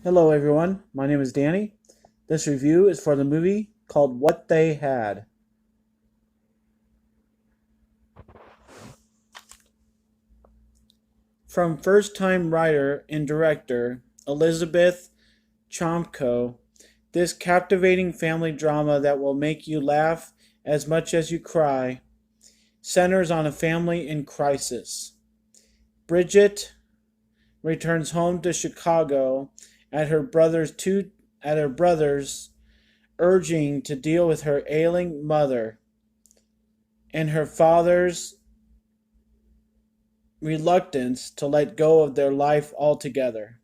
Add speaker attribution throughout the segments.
Speaker 1: Hello, everyone. My name is Danny. This review is for the movie called What They Had. From first time writer and director Elizabeth Chomko, this captivating family drama that will make you laugh as much as you cry centers on a family in crisis. Bridget returns home to Chicago at her brother's two at her brother's urging to deal with her ailing mother and her father's reluctance to let go of their life altogether.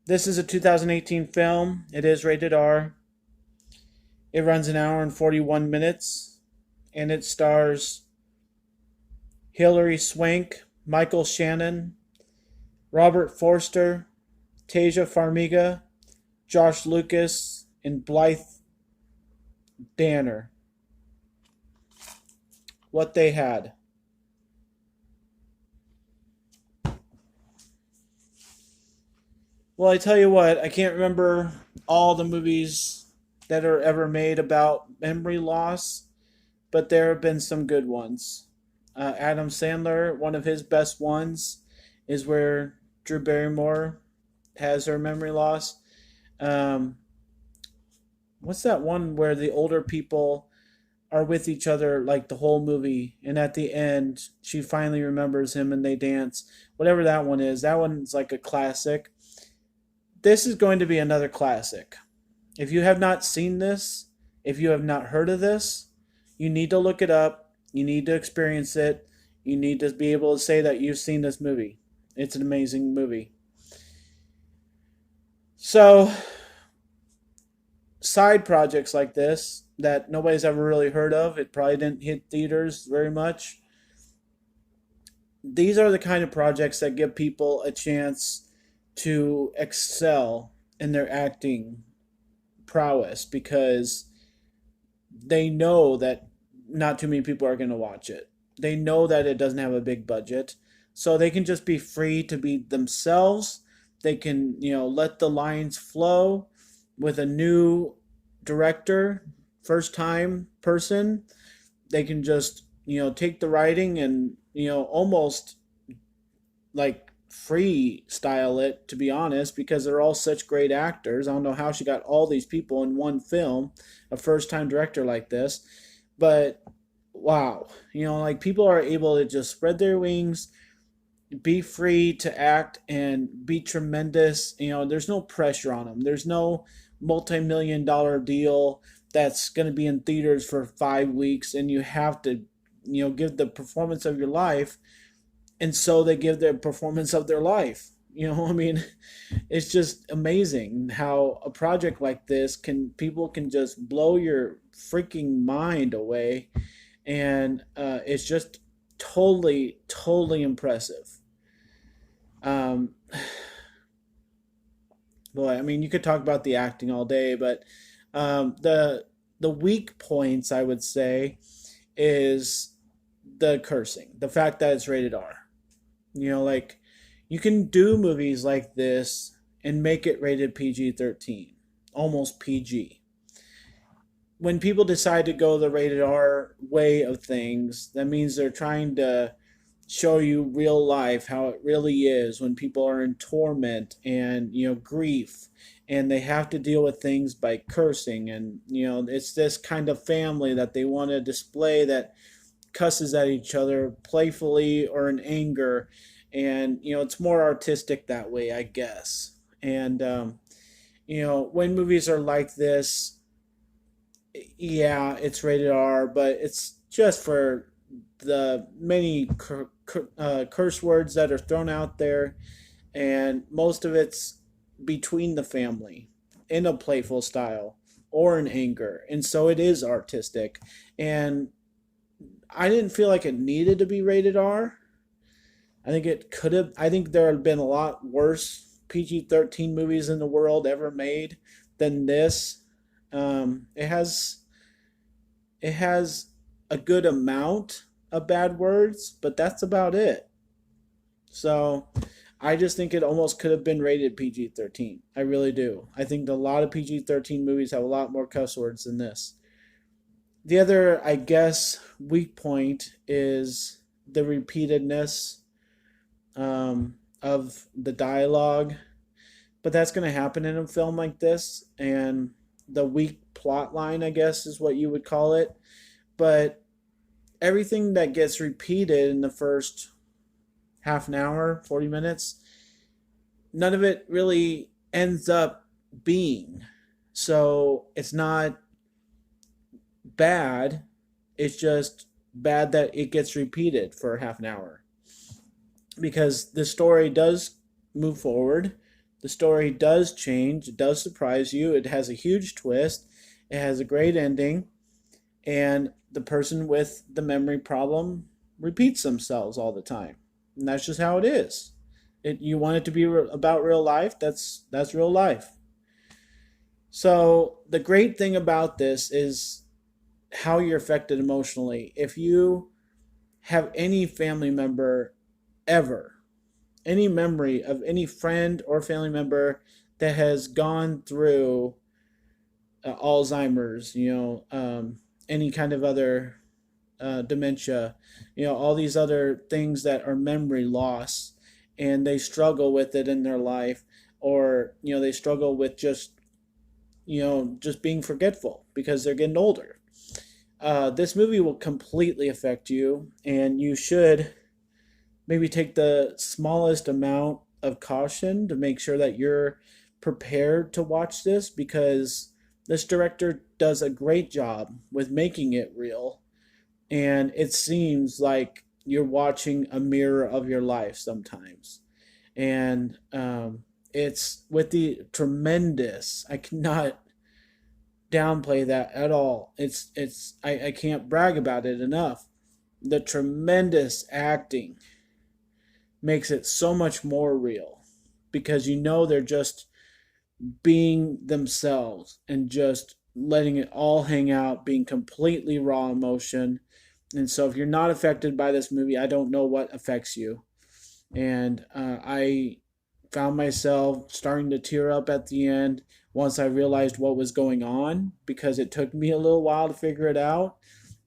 Speaker 1: This is a 2018 film. It is rated R. It runs an hour and 41 minutes, and it stars Hilary Swank, Michael Shannon, Robert Forster, Tasia Farmiga, Josh Lucas, and Blythe Danner. What They Had. Well, I tell you what, I can't remember all the movies that are ever made about memory loss, but there have been some good ones. Adam Sandler, one of his best ones, is where Drew Barrymore has her memory loss. Um, what's that one where the older people are with each other like the whole movie, and at the end, she finally remembers him and they dance? Whatever that one is, that one's like a classic. This is going to be another classic. If you have not seen this, if you have not heard of this, you need to look it up. You need to experience it. You need to be able to say that you've seen this movie. It's an amazing movie. So, side projects like this that nobody's ever really heard of, it probably didn't hit theaters very much. These are the kind of projects that give people a chance to excel in their acting prowess because they know that not too many people are going to watch it. They know that it doesn't have a big budget. So they can just be free to be themselves. They can, let the lines flow with a new director, first time person. They can just, take the writing and, almost like freestyle it, to be honest, because they're all such great actors. I don't know how she got all these people in one film, a first time director like this, but wow, like people are able to just spread their wings, be free to act and be tremendous. There's no pressure on them. There's no multi-million-dollar deal that's going to be in theaters for 5 weeks and you have to give the performance of your life, and so they give their performance of their life. I mean, it's just amazing how a project like this can people can just blow your freaking mind away, and it's just totally impressive. Um, Boy, I mean, you could talk about the acting all day, but the weak points I would say is the cursing, the fact that it's rated R. Like you can do movies like this and make it rated PG-13, almost PG. When people decide to go the rated R way of things, that means they're trying to show you real life, how it really is when people are in torment and, grief, and they have to deal with things by cursing. And, it's this kind of family that they want to display that cusses at each other playfully or in anger, and it's more artistic that way, I guess. And when movies are like this, yeah, it's rated R, but it's just for the many curse words that are thrown out there, and most of it's between the family in a playful style or in anger, and so it is artistic. And I didn't feel like it needed to be rated R. I think it could have. I think there have been a lot worse PG-13 movies in the world ever made than this. It has a good amount of bad words, but that's about it. So I just think it almost could have been rated PG-13. I really do. I think a lot of PG-13 movies have a lot more cuss words than this. The other, I guess, weak point is the repeatedness of the dialogue, but that's going to happen in a film like this, and the weak plot line, I guess, is what you would call it. But everything that gets repeated in the first half an hour, 40 minutes, none of it really ends up being. So it's not bad, it's just bad that it gets repeated for half an hour. Because the story does move forward, the story does change, it does surprise you, it has a huge twist, it has a great ending, and the person with the memory problem repeats themselves all the time. And that's just how it is. You want it to be about real life, that's real life. So the great thing about this is how you're affected emotionally. If you have any family member ever, any memory of any friend or family member that has gone through Alzheimer's, any kind of other dementia, all these other things that are memory loss, and they struggle with it in their life, or they struggle with just being forgetful because they're getting older. This movie will completely affect you, and you should maybe take the smallest amount of caution to make sure that you're prepared to watch this, because this director does a great job with making it real, and it seems like you're watching a mirror of your life sometimes. And it's with the tremendous, I cannot downplay that at all. I can't brag about it enough. The tremendous acting makes it so much more real, because they're just being themselves and just letting it all hang out, being completely raw emotion. And so if you're not affected by this movie, I don't know what affects you. And I found myself starting to tear up at the end once I realized what was going on, because it took me a little while to figure it out.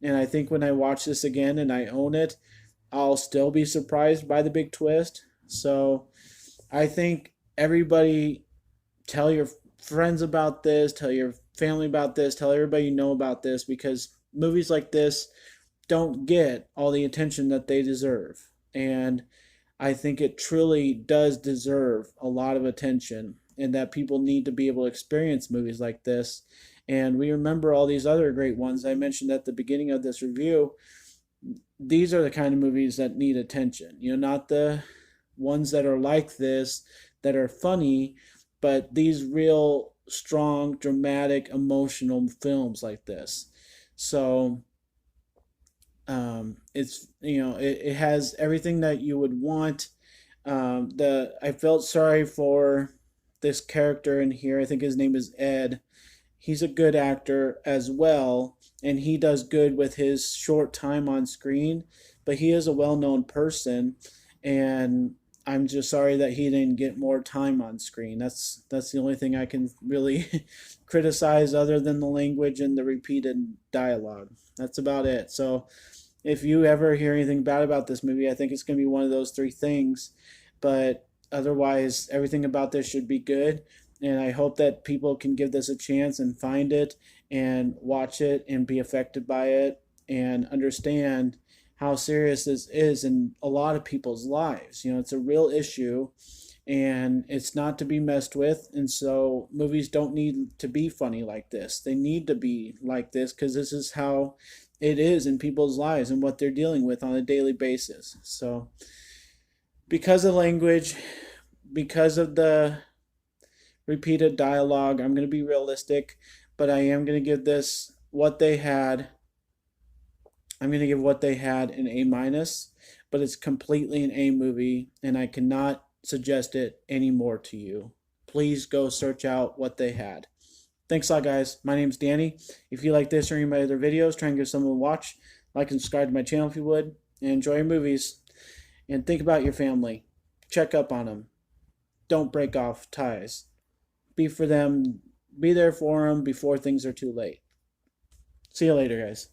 Speaker 1: And I think when I watch this again and I own it, I'll still be surprised by the big twist. So I think everybody, tell your friends about this, tell your family about this, tell everybody you know about this, because movies like this don't get all the attention that they deserve. And I think it truly does deserve a lot of attention, and that people need to be able to experience movies like this. And we remember all these other great ones I mentioned at the beginning of this review. These are the kind of movies that need attention. Not the ones that are like this, that are funny, but these real strong, dramatic, emotional films like this. So it has everything that you would want. I felt sorry for this character in here. I think his name is Ed. He's a good actor as well, and he does good with his short time on screen, but he is a well-known person, and I'm just sorry that he didn't get more time on screen. That's the only thing I can really criticize, other than the language and the repeated dialogue. That's about it. So if you ever hear anything bad about this movie, I think it's going to be one of those three things. But otherwise, everything about this should be good. And I hope that people can give this a chance and find it and watch it and be affected by it and understand how serious this is in a lot of people's lives. It's a real issue, and it's not to be messed with. And so movies don't need to be funny like this. They need to be like this, because this is how it is in people's lives and what they're dealing with on a daily basis. So because of language, because of the repeated dialogue, I'm going to be realistic, but I am going to give this what they had. I'm going to give what they had an A minus, but it's completely an A movie, and I cannot suggest it anymore to you. Please go search out what they had. Thanks a lot, guys. My name's Danny. If you like this or any of my other videos, try and give someone a watch. Like and subscribe to my channel if you would. And enjoy your movies. And think about your family. check up on them. Don't break off ties. Be for them. Be there for them before things are too late. See you later, guys.